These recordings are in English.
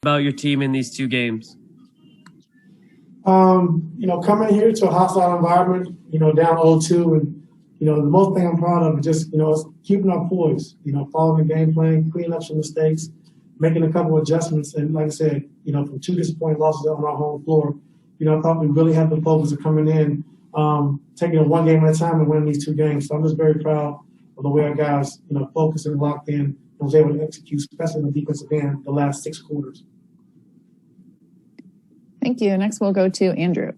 about your team in these two games? Coming here to a hostile environment, down 0-2, and, the most thing I'm proud of is just, is keeping our poise, following the game plan, cleaning up some mistakes, making a couple of adjustments. And like I said, from 2 disappointing losses on our home floor, I thought we really had the focus of coming in, taking it one game at a time and winning these 2 games. So I'm just very proud of the way our guys, focused and locked in and was able to execute, especially in the defensive end, the last 6 quarters. Thank you. Next, we'll go to Andrew.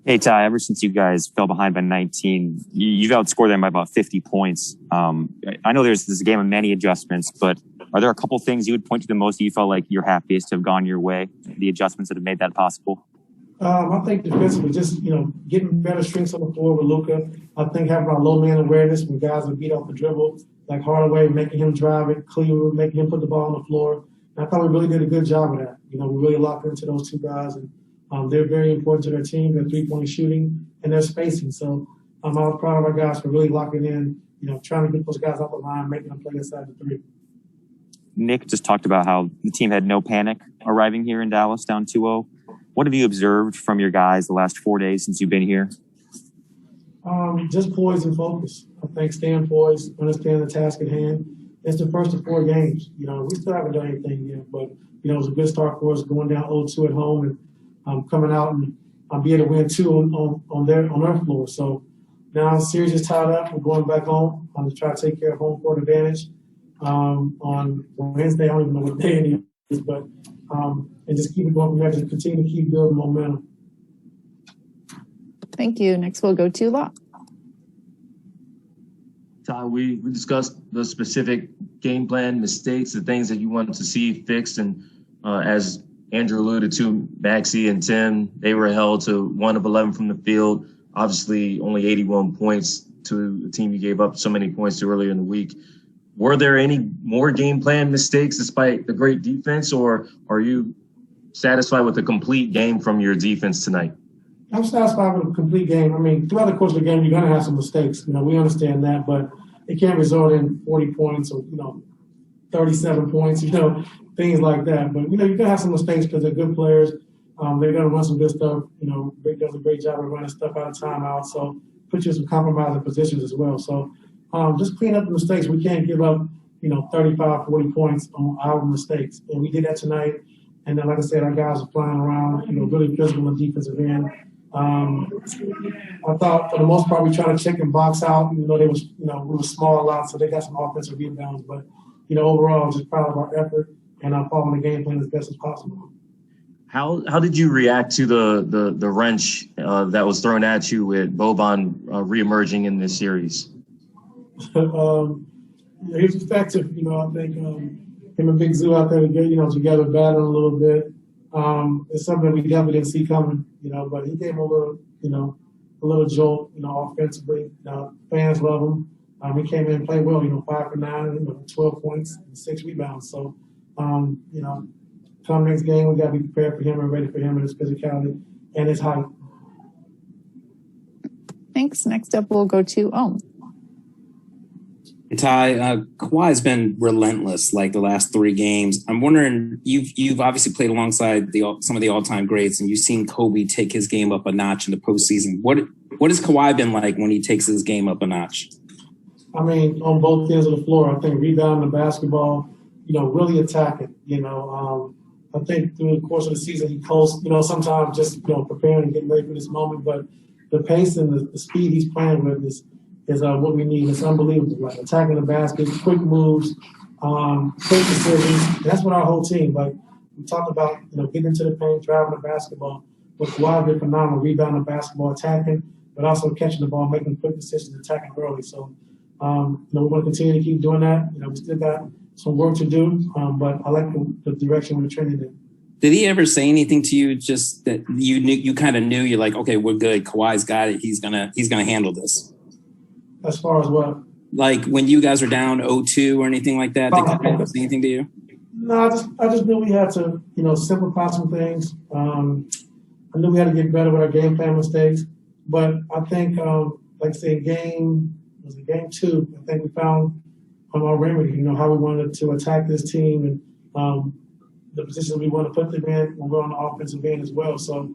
Hey, Ty, ever since you guys fell behind by 19, you've outscored them by about 50 points. I know this is a game of many adjustments, but are there a couple things you would point to the most that you felt like you're happiest to have gone your way, the adjustments that have made that possible? I think defensively, just, getting better strengths on the floor with Luka. I think having our low man awareness when guys are beat off the dribble, like Hardaway, making him drive it, Cleveland, making him put the ball on the floor. And I thought we really did a good job of that. We really locked into those 2 guys, and they're very important to their team, their 3-point shooting, and their spacing. So I was proud of our guys for really locking in, trying to get those guys off the line, making them play inside the 3. Nick just talked about how the team had no panic arriving here in Dallas down 2-0. What have you observed from your guys the last 4 days since you've been here? Just poise and focus. I think staying poised, understand the task at hand. It's the first of 4 games. We still haven't done anything yet, but, it was a good start for us going down 0-2 at home and coming out and be able to win 2 on their floor. So now the series is tied up. We're going back home to try to take care of home court advantage on Wednesday. I don't even know what day it is, but and just keep it going from there. Just continue to keep building momentum. Thank you. Next, we'll go to Law. Ty, we discussed the specific game plan mistakes, the things that you wanted to see fixed. And as Andrew alluded to, Maxey and Tim, they were held to 1 of 11 from the field. Obviously, only 81 points to a team you gave up so many points to earlier in the week. Were there any more game plan mistakes despite the great defense, or are you satisfied with the complete game from your defense tonight? I'm satisfied with a complete game. I mean, throughout the course of the game, you're going to have some mistakes. We understand that, but it can't result in 40 points or, 37 points, things like that. But, you're going to have some mistakes because they're good players. They're going to run some good stuff. Rick does a great job of running stuff out of timeout. So put you in some compromising positions as well. So just clean up the mistakes. We can't give up, 35, 40 points on our mistakes. And we did that tonight. And then, like I said, our guys are flying around, really physical on the defensive end. I thought for the most part we tried to check and box out. They was, we were small a lot, so they got some offensive rebounds. But, overall, I'm just proud of our effort and I'm following the game plan as best as possible. How did you react to the wrench that was thrown at you with Boban reemerging in this series? He's effective. I think him and Big Zoo out there together battling a little bit. It's something that we definitely didn't see coming, but he gave him a little jolt, offensively. Fans love him. He came in and played well, 5 for 9, 12 points and 6 rebounds. So, come next game, we got to be prepared for him and ready for him and his physicality and his height. Thanks. Next up, we'll go to Ohm. Ty, Kawhi's been relentless like the last 3 games. I'm wondering, you've obviously played alongside some of the all-time greats, and you've seen Kobe take his game up a notch in the postseason. What has Kawhi been like when he takes his game up a notch? I mean, on both ends of the floor, I think rebounding the basketball, really attacking. I think through the course of the season, he closed, sometimes just, preparing and getting ready for this moment. But the pace and the speed he's playing with is what we need. It's unbelievable. Like attacking the basket, quick moves, quick decisions. That's what our whole team, like we talked about, getting into the paint, driving the basketball. But Kawhi did phenomenal, rebounding the basketball, attacking, but also catching the ball, making quick decisions, attacking early. So, we're going to continue to keep doing that. We still got some work to do, but I like the direction we're trending in. Did he ever say anything to you just that you kind of knew, you're like, okay, we're good. Kawhi's got it. He's gonna handle this? As far as what? Like when you guys were down 0-2 or anything like that, did he ever say anything to you? No, I just knew we had to, simplify some things. I knew we had to get better with our game plan mistakes. But I think, like I say, game 2, I think we found our remedy, how we wanted to attack this team and the positions we want to put them in when we're on the offensive end as well. So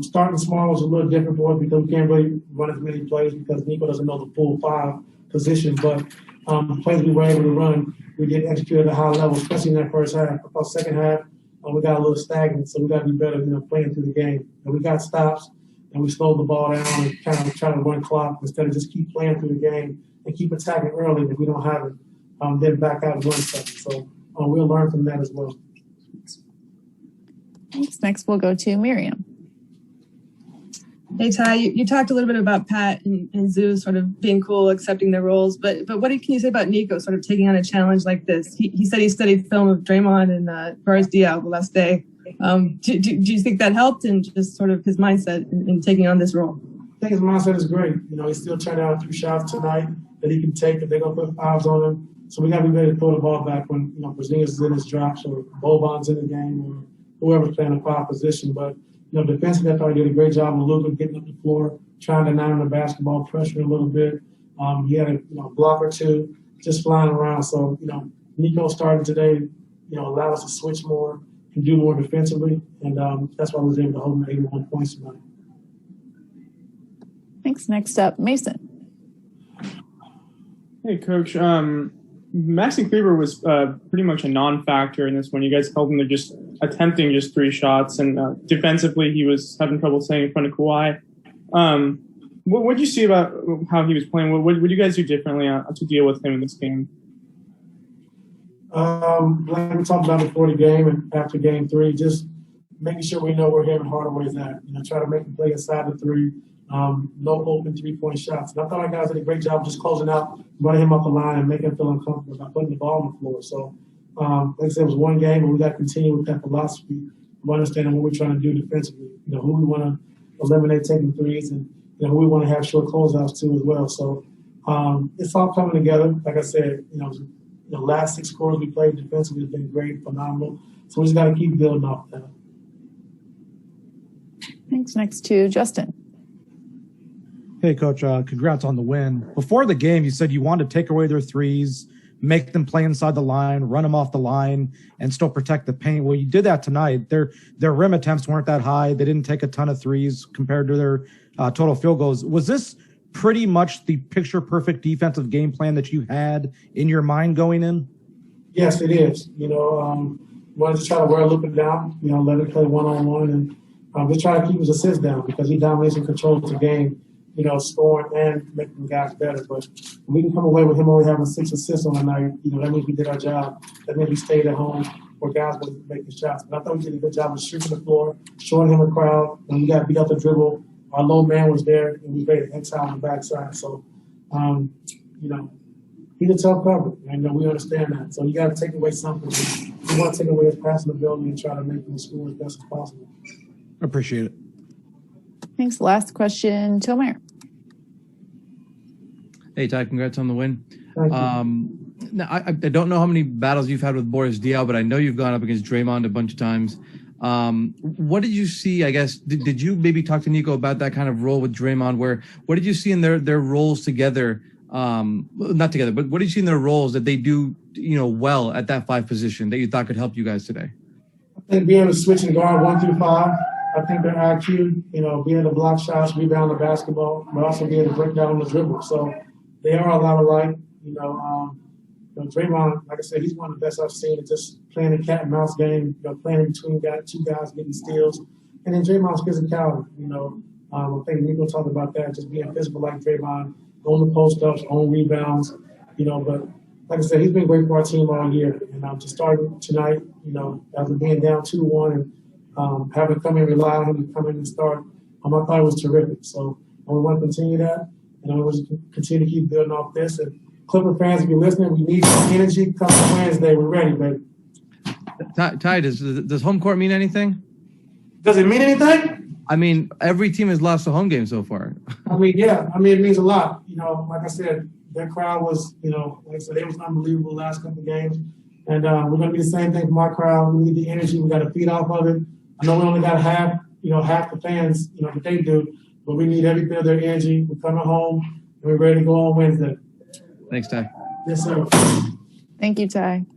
starting small was a little different for us because we can't really run as many plays because Nico doesn't know the full 5 position. But the plays we were able to run, we did execute at a high level, especially in that first half. I thought second half, we got a little stagnant, so we got to be better, playing through the game. And we got stops, and we slowed the ball down and kind of try to run clock instead of just keep playing through the game and keep attacking early if we don't have it, then back out and run second. So we'll learn from that as well. Thanks. Next, we'll go to Miriam. Hey, Ty, you talked a little bit about Pat and Zeus sort of being cool, accepting their roles, but what can you say about Nico sort of taking on a challenge like this? He said he studied film of Draymond and Boris Diaw the last day. Do you think that helped in just sort of his mindset in taking on this role? I think his mindset is great. He still turned out 2 shots tonight that he can take if they're going to put 5s on him. So we got to be ready to throw the ball back when, Porzingis is in his drops or Boban's in the game or whoever's playing the 5 position. But, defensively, I thought he did a great job with Luka getting up the floor, trying to deny him the basketball, pressure a little bit. He had a block or 2 just flying around. So, Nico starting today, allowed us to switch more and do more defensively. And that's why we was able to hold him at 81 points tonight. Thanks. Next up, Mason. Hey, Coach. Maxi Kleber was pretty much a non-factor in this one. You guys held him to just attempting just 3 shots, and defensively he was having trouble staying in front of Kawhi. What did you see about how he was playing? What would you guys do differently to deal with him in this game? Like we talked about before the game and after game 3, just making sure we know where him and Hardaway is at. Try to make him play inside the 3. No open 3-point shots. And I thought our guys did a great job just closing out, running him up the line and making him feel uncomfortable by putting the ball on the floor. So, like I said, it was one game, but we got to continue with that philosophy of understanding what we're trying to do defensively. Who we want to eliminate taking 3s and who we want to have short closeouts too as well. So it's all coming together. Like I said, the last 6 quarters we played defensively has been great, phenomenal. So we just got to keep building off that. Thanks. Next to Justin. Hey, Coach, congrats on the win. Before the game, you said you wanted to take away their 3s, make them play inside the line, run them off the line, and still protect the paint. Well, you did that tonight. Their rim attempts weren't that high. They didn't take a ton of 3s compared to their total field goals. Was this pretty much the picture-perfect defensive game plan that you had in your mind going in? Yes, it is. Wanted to try to wear Luka down, let him play one-on-one, and just try to keep his assists down because he dominates and controls the game. Scoring and making guys better. But when we can come away with him only having 6 assists on the night, that means we did our job. That means we stayed at home where guys were making shots. But I thought we did a good job of shooting the floor, showing him a crowd. When we got beat up the dribble, our low man was there, and we made an exile on the backside. So, he's a tough cover, and we understand that. So you got to take away something. We want to take away his passing ability and try to make him score as best as possible. Appreciate it. Thanks. Last question, Tomer. Hey, Ty, congrats on the win. Thank Now, I don't know how many battles you've had with Boris Diaw, but I know you've gone up against Draymond a bunch of times. What did you see, I guess, did you maybe talk to Nico about that kind of role with Draymond? What did you see in their roles together? Not together, but what did you see in their roles that they do, well at that 5 position that you thought could help you guys today? I think being able to switch and guard 1 through 5. I think their IQ, being able to block shots, rebound the basketball, but also being able to break down the dribble. So they are a lot alike. Draymond, like I said, he's one of the best I've seen at just playing a cat and mouse game, playing between 2 guys getting steals. And then Draymond's physicality, I think Nico talked about that, just being physical like Draymond, on the post-ups, on rebounds, but like I said, he's been great for our team all year. And just starting tonight, after being down 2-1 and having to come in and rely on him to come in and start, I thought it was terrific. So we want to continue that, and we want to continue to keep building off this. And Clipper fans, if you're listening, we need some energy. Come to Wednesday, we're ready, baby. Ty, does home court mean anything? Does it mean anything? I mean, every team has lost a home game so far. Yeah. It means a lot. Like I said, their crowd was, like I said, it was unbelievable last couple of games. And we're going to be the same thing from our crowd. We need the energy. We got to feed off of it. I know we only got half the fans, that they do, but we need every bit of their energy. We're coming home, and we're ready to go on Wednesday. Thanks, Ty. Yes, sir. Thank you, Ty.